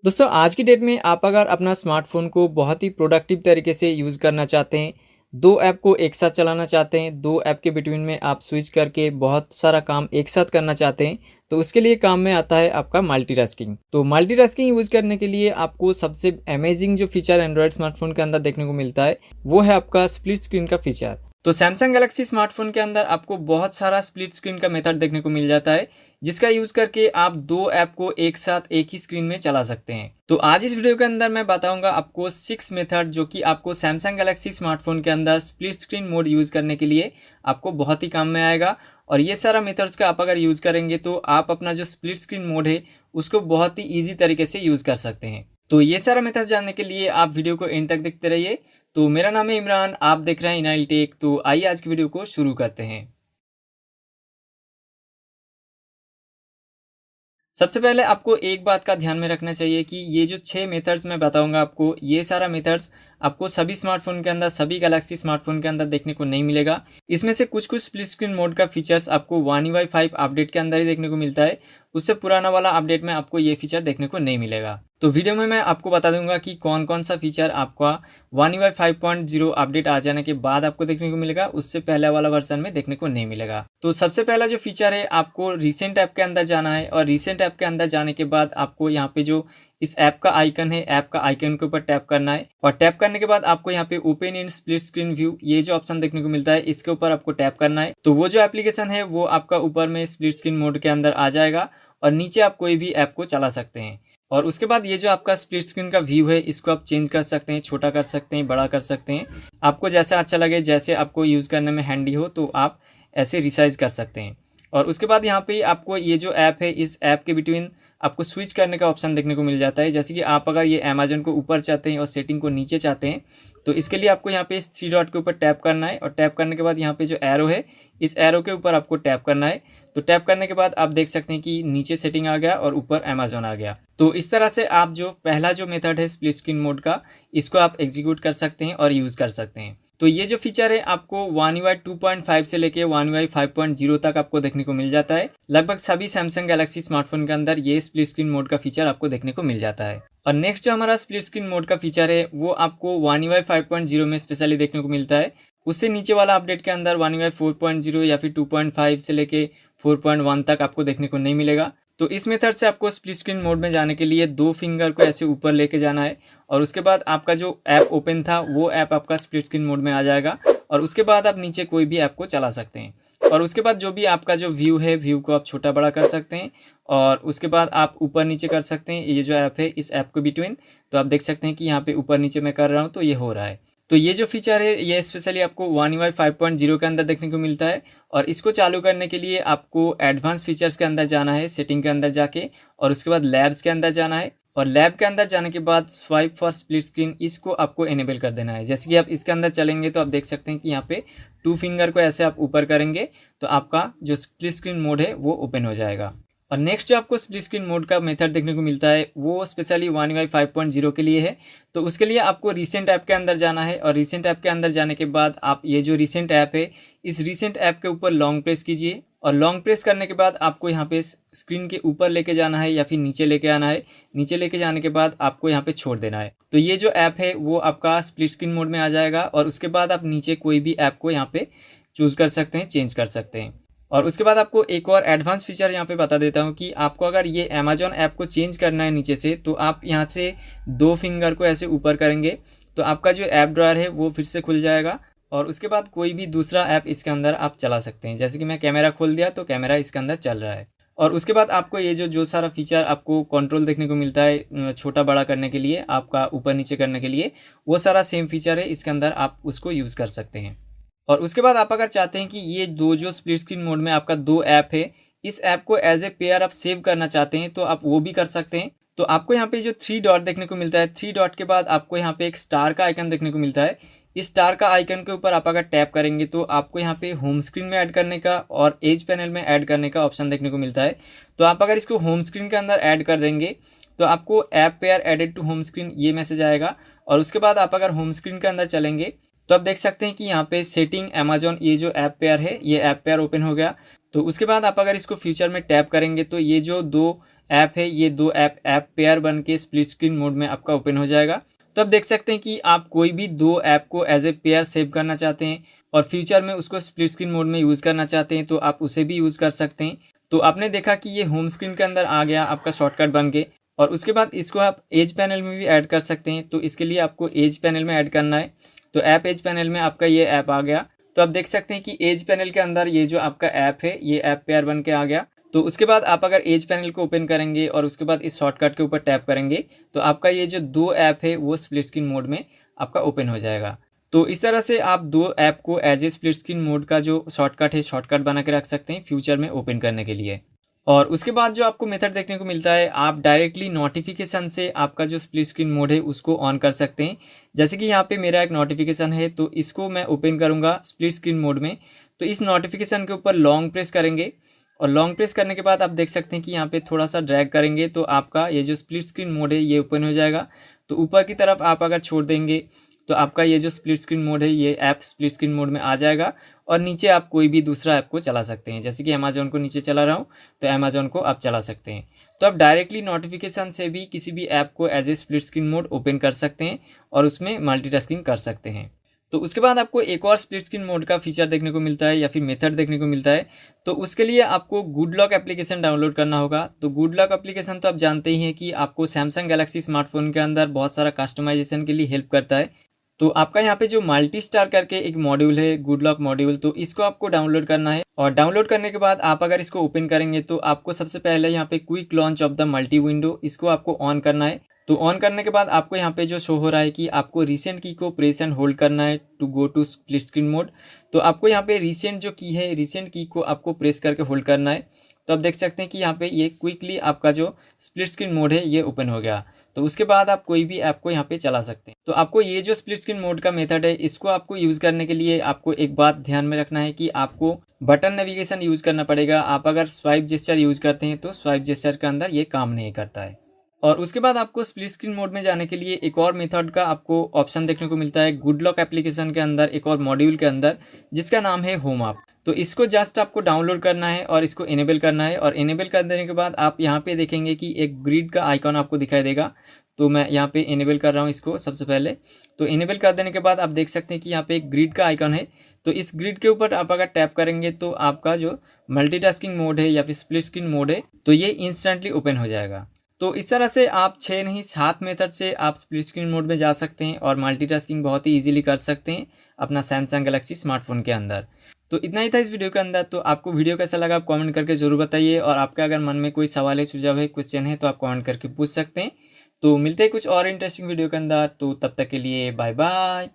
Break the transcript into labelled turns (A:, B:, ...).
A: दोस्तों आज की डेट में आप अगर अपना स्मार्टफ़ोन को बहुत ही प्रोडक्टिव तरीके से यूज़ करना चाहते हैं, 2 ऐप को एक साथ चलाना चाहते हैं, 2 ऐप के बिटवीन में आप स्विच करके बहुत सारा काम एक साथ करना चाहते हैं, तो उसके लिए काम में आता है आपका मल्टीटास्किंग। तो मल्टीटास्किंग यूज़ करने के लिए आपको सबसे अमेजिंग जो फीचर एंड्रॉयड स्मार्टफ़ोन के अंदर देखने को मिलता है, वो है आपका स्प्लिट स्क्रीन का फीचर। तो सैमसंग गैलेक्सी स्मार्टफ़ोन के अंदर आपको बहुत सारा स्प्लिट स्क्रीन का मेथड देखने को मिल जाता है, जिसका यूज़ करके आप 2 ऐप को एक साथ एक ही स्क्रीन में चला सकते हैं। तो आज इस वीडियो के अंदर मैं बताऊंगा आपको 6 मेथड जो कि आपको सैमसंग गैलेक्सी स्मार्टफोन के अंदर स्प्लिट स्क्रीन मोड यूज़ करने के लिए आपको बहुत ही काम में आएगा। और ये सारा मेथड्स का आप अगर यूज़ करेंगे तो आप अपना जो स्प्लिट स्क्रीन मोड है उसको बहुत ही ईजी तरीके से यूज़ कर सकते हैं। तो ये सारा मेथड जानने के लिए आप वीडियो को एंड तक देखते रहिए। तो मेरा नाम है इमरान, आप देख रहे हैं इनाइल टेक। तो आइए आज की वीडियो को शुरू करते हैं। सबसे पहले आपको एक बात का ध्यान में रखना चाहिए कि ये जो 6 मेथड्स मैं बताऊंगा आपको, ये सारा मेथड्स आपको सभी स्मार्टफोन के अंदर, सभी गैलेक्सी स्मार्टफोन के अंदर देखने को नहीं मिलेगा। इसमें से कुछ कुछ स्प्लिट स्क्रीन मोड का फीचर्स आपको One UI 5 अपडेट के अंदर ही देखने को मिलता है। उससे पुराना वाला अपडेट में आपको ये फीचर देखने को नहीं मिलेगा। तो वीडियो में मैं आपको बता दूंगा कि कौन कौन सा फीचर आपका One UI 5.0 अपडेट आ जाने के बाद आपको देखने को मिलेगा, उससे पहले वाला वर्जन में देखने को नहीं मिलेगा। तो सबसे पहला जो फीचर है, आपको रिसेंट ऐप के अंदर जाना है और रिसेंट ऐप के अंदर जाने के बाद आपको यहाँ पे जो इस ऐप का आइकन है, ऐप का आइकन के ऊपर टैप करना है और टैप करने के बाद आपको यहाँ पे open in split screen view ये जो ऑप्शन देखने को मिलता है, इसके ऊपर आपको टैप करना है। तो वो जो एप्लीकेशन है वो आपका ऊपर में स्प्लिट स्क्रीन मोड के अंदर आ जाएगा और नीचे आप कोई भी ऐप को चला सकते हैं। और उसके बाद ये जो आपका स्प्लिट स्क्रीन का व्यू है, इसको आप चेंज कर सकते हैं, छोटा कर सकते हैं, बड़ा कर सकते हैं। आपको जैसा अच्छा लगे, जैसे आपको यूज़ करने में हैंडी हो, तो आप ऐसे रिसाइज कर सकते हैं। और उसके बाद यहाँ पे आपको ये जो ऐप है, इस ऐप के बिटवीन आपको स्विच करने का ऑप्शन देखने को मिल जाता है। जैसे कि आप अगर ये अमेजन को ऊपर चाहते हैं और सेटिंग को नीचे चाहते हैं, तो इसके लिए आपको यहाँ पे इस 3 डॉट के ऊपर टैप करना है और टैप करने के बाद यहाँ पे जो एरो है, इस एरो के ऊपर आपको टैप करना है। तो टैप करने के बाद आप देख सकते हैं कि नीचे सेटिंग आ गया और ऊपर अमेजन आ गया। तो इस तरह से आप जो पहला जो मेथड है स्प्लिट स्क्रीन मोड का, इसको आप एग्जीक्यूट कर सकते हैं और यूज़ कर सकते हैं। तो ये जो फीचर है आपको One UI 2.5 से लेके One UI 5.0 तक आपको देखने को मिल जाता है। लगभग सभी सैमसंग गैलेक्सी स्मार्टफोन के अंदर ये स्प्लिट स्क्रीन मोड का फीचर आपको देखने को मिल जाता है। और नेक्स्ट जो हमारा स्प्लिट स्क्रीन मोड का फीचर है वो आपको One UI 5.0 में स्पेशली देखने को मिलता है। उससे नीचे वाला अपडेट के अंदर One UI 4.0 या फिर 2.5 से लेके 4.1 तक आपको देखने को नहीं मिलेगा। तो इस मेथड से आपको स्प्लिट स्क्रीन मोड में जाने के लिए 2 फिंगर को ऐसे ऊपर लेके जाना है और उसके बाद आपका जो ऐप ओपन था वो ऐप आपका स्प्लिट स्क्रीन मोड में आ जाएगा और उसके बाद आप नीचे कोई भी ऐप को चला सकते हैं। और उसके बाद जो भी आपका जो व्यू है, व्यू को आप छोटा बड़ा कर सकते हैं और उसके बाद आप ऊपर नीचे कर सकते हैं। ये जो ऐप है, इस ऐप के बिटवीन, तो आप देख सकते हैं कि यहाँ पे ऊपर नीचे मैं कर रहा हूँ तो ये हो रहा है। तो ये जो फीचर है ये स्पेशली आपको One UI 5.0 के अंदर देखने को मिलता है। और इसको चालू करने के लिए आपको एडवांस फीचर्स के अंदर जाना है, सेटिंग के अंदर जाके, और उसके बाद लैब्स के अंदर जाना है। और लैब के अंदर जाने के बाद स्वाइप फॉर स्प्लिट स्क्रीन, इसको आपको इनेबल कर देना है। जैसे कि आप इसके अंदर चलेंगे तो आप देख सकते हैं कि यहाँ पे 2 फिंगर को ऐसे आप ऊपर करेंगे तो आपका जो स्प्लिट स्क्रीन मोड है वो ओपन हो जाएगा। और नेक्स्ट जो आपको स्प्लिट स्क्रीन मोड का मेथड देखने को मिलता है वो स्पेशली One UI 5.0 के लिए है। तो उसके लिए आपको रिसेंट ऐप के अंदर जाना है और रिसेंट ऐप के अंदर जाने के बाद आप ये जो रिसेंट ऐप है, इस रिसेंट ऐप के ऊपर लॉन्ग प्रेस कीजिए और लॉन्ग प्रेस करने के बाद आपको यहाँ पे स्क्रीन के ऊपर लेके जाना है या फिर नीचे लेके आना है। नीचे लेके जाने के बाद आपको यहाँ पे छोड़ देना है। तो ये जो ऐप है वो आपका स्प्लिट स्क्रीन मोड में आ जाएगा और उसके बाद आप नीचे कोई भी ऐप को यहाँ पे चूज़ कर सकते हैं, चेंज कर सकते हैं। और उसके बाद आपको एक और एडवांस फीचर यहाँ पे बता देता हूँ कि आपको अगर ये अमेजॉन ऐप को चेंज करना है नीचे से, तो आप यहाँ से 2 फिंगर को ऐसे ऊपर करेंगे तो आपका जो ऐप ड्रॉयर है वो फिर से खुल जाएगा और उसके बाद कोई भी दूसरा ऐप इसके अंदर आप चला सकते हैं। जैसे कि मैं कैमरा खोल दिया तो कैमरा इसके अंदर चल रहा है। और उसके बाद आपको ये जो सारा फीचर आपको कंट्रोल देखने को मिलता है छोटा बड़ा करने के लिए, आपका ऊपर नीचे करने के लिए, वो सारा सेम फीचर है इसके अंदर, आप उसको यूज़ कर सकते हैं। और उसके बाद आप अगर चाहते हैं कि ये दो जो स्प्लिट स्क्रीन मोड में आपका 2 ऐप है, इस ऐप को एज ए पेयर आप सेव करना चाहते हैं तो आप वो भी कर सकते हैं। तो आपको यहाँ पे जो 3 डॉट देखने को मिलता है, 3 डॉट के बाद आपको यहाँ पे एक स्टार का आइकन देखने को मिलता है। इस स्टार का आइकन के ऊपर आप अगर टैप करेंगे तो आपको यहाँ पे होम स्क्रीन में ऐड करने का और एज पैनल में ऐड करने का ऑप्शन देखने को मिलता है। तो आप अगर इसको होम स्क्रीन के अंदर ऐड कर देंगे तो आपको app pair added to home screen ये मैसेज आएगा। और उसके बाद आप अगर होम स्क्रीन के अंदर चलेंगे तो आप देख सकते हैं कि यहाँ पे सेटिंग अमेजॉन ये जो ऐप पेयर है, ये ऐप पेयर ओपन हो गया। तो उसके बाद आप अगर इसको फ्यूचर में टैप करेंगे तो ये जो 2 ऐप है, ये 2 ऐप पेयर बन के स्प्लिट स्क्रीन मोड में आपका ओपन हो जाएगा। तो आप देख सकते हैं कि आप कोई भी 2 ऐप को एज ए पेयर सेव करना चाहते हैं और फ्यूचर में उसको स्प्लिट स्क्रीन मोड में यूज़ करना चाहते हैं तो आप उसे भी यूज़ कर सकते हैं। तो आपने देखा कि ये होम स्क्रीन के अंदर आ गया आपका शॉर्टकट बन के, और उसके बाद इसको आप एज पैनल में भी ऐड कर सकते हैं। तो इसके लिए आपको एज पैनल में ऐड करना है। तो ऐप एज पैनल में आपका ये ऐप आ गया। तो आप देख सकते हैं कि एज पैनल के अंदर ये जो आपका ऐप है, ये ऐप पेयर बन के आ गया। तो उसके बाद आप अगर एज पैनल को ओपन करेंगे और उसके बाद इस शॉर्टकट के ऊपर टैप करेंगे तो आपका ये जो 2 ऐप है वो स्प्लिट स्क्रीन मोड में आपका ओपन हो जाएगा। तो इस तरह से आप 2 ऐप को as a split screen mode का जो शॉर्टकट है, शॉर्टकट बना के रख सकते हैं फ्यूचर में ओपन करने के लिए। और उसके बाद जो आपको मेथड देखने को मिलता है, आप डायरेक्टली नोटिफिकेशन से आपका जो स्प्लिट स्क्रीन मोड है उसको ऑन कर सकते हैं। जैसे कि यहाँ पे मेरा एक नोटिफिकेशन है, तो इसको मैं ओपन करूँगा स्प्लिट स्क्रीन मोड में। तो इस नोटिफिकेशन के ऊपर लॉन्ग प्रेस करेंगे और लॉन्ग प्रेस करने के बाद आप देख सकते हैं कि यहाँ पे थोड़ा सा ड्रैग करेंगे तो आपका ये जो स्प्लिट स्क्रीन मोड है ये ओपन हो जाएगा। तो ऊपर की तरफ आप अगर छोड़ देंगे तो आपका ये जो स्प्लिट स्क्रीन मोड है ये ऐप स्प्लिट स्क्रीन मोड में आ जाएगा और नीचे आप कोई भी दूसरा ऐप को चला सकते हैं। जैसे कि अमेजोन को नीचे चला रहा हूँ तो अमेजोन को आप चला सकते हैं। तो आप डायरेक्टली नोटिफिकेशन से भी किसी भी ऐप को as a split screen mode open कर सकते हैं और उसमें मल्टीटास्किंग कर सकते हैं। तो उसके बाद आपको एक और स्प्लिट स्क्रीन मोड का फीचर देखने को मिलता है या फिर मेथड देखने को मिलता है। तो उसके लिए आपको गुड लॉक एप्लीकेशन डाउनलोड करना होगा। तो गुड लॉक एप्लीकेशन तो आप जानते ही हैं कि आपको सैमसंग गैलेक्सी स्मार्टफोन के अंदर बहुत सारा कस्टमाइजेशन के लिए हेल्प करता है। तो आपका यहाँ पे जो मल्टी स्टार करके एक मॉड्यूल है, गुड लॉक मॉड्यूल, तो इसको आपको डाउनलोड करना है। और डाउनलोड करने के बाद आप अगर इसको ओपन करेंगे तो आपको सबसे पहले यहाँ पे quick launch of the multi window, इसको आपको ऑन करना है। तो ऑन करने के बाद आपको यहाँ पे जो शो हो रहा है कि आपको रिसेंट की को प्रेस एंड होल्ड करना है to go to split screen mode. तो आपको यहाँ पे रिसेंट जो की है, रिसेंट की को आपको प्रेस करके होल्ड करना है। तो आप देख सकते हैं कि यहाँ पे ये क्विकली आपका जो स्प्लिट स्क्रीन मोड है ये ओपन हो गया। तो उसके बाद आप कोई भी ऐप को यहाँ पे चला सकते हैं। तो आपको ये जो स्प्लिट स्क्रीन मोड का मेथड है, इसको आपको यूज़ करने के लिए आपको एक बात ध्यान में रखना है कि आपको बटन नेविगेशन यूज़ करना पड़ेगा। आप अगर स्वाइप जेस्चर यूज़ करते हैं तो स्वाइप जेस्चर के अंदर ये काम नहीं करता है। और उसके बाद आपको स्प्लिट स्क्रीन मोड में जाने के लिए एक और मेथड का आपको ऑप्शन देखने को मिलता है गुड लॉक एप्लीकेशन के अंदर, एक और मॉड्यूल के अंदर, जिसका नाम है होम ऐप। तो इसको जस्ट आपको डाउनलोड करना है और इसको इनेबल करना है। और इनेबल कर देने के बाद आप यहाँ पे देखेंगे कि एक ग्रिड का आइकॉन आपको दिखाई देगा। तो मैं यहाँ पे इनेबल कर रहा हूँ इसको सबसे पहले। तो इनेबल कर देने के बाद आप देख सकते हैं कि यहाँ पे एक ग्रिड का आइकॉन है। तो इस ग्रिड के ऊपर आप अगर टैप करेंगे तो आपका जो मल्टीटास्किंग मोड है या फिर स्प्लिट स्क्रीन मोड है तो ये इंस्टेंटली ओपन हो जाएगा। तो इस तरह से आप 6 नहीं 7 मेथड से आप स्प्लिट स्क्रीन मोड में जा सकते हैं और मल्टीटास्किंग बहुत ही इजीली कर सकते हैं अपना सैमसंग गैलेक्सी स्मार्टफोन के अंदर। तो इतना ही था इस वीडियो के अंदर। तो आपको वीडियो कैसा लगा आप कमेंट करके जरूर बताइए, और आपका अगर मन में कोई सवाल है, सुझाव है, क्वेश्चन है तो आप कमेंट करके पूछ सकते हैं। तो मिलते हैं कुछ और इंटरेस्टिंग वीडियो के अंदर। तो तब तक के लिए बाय बाय।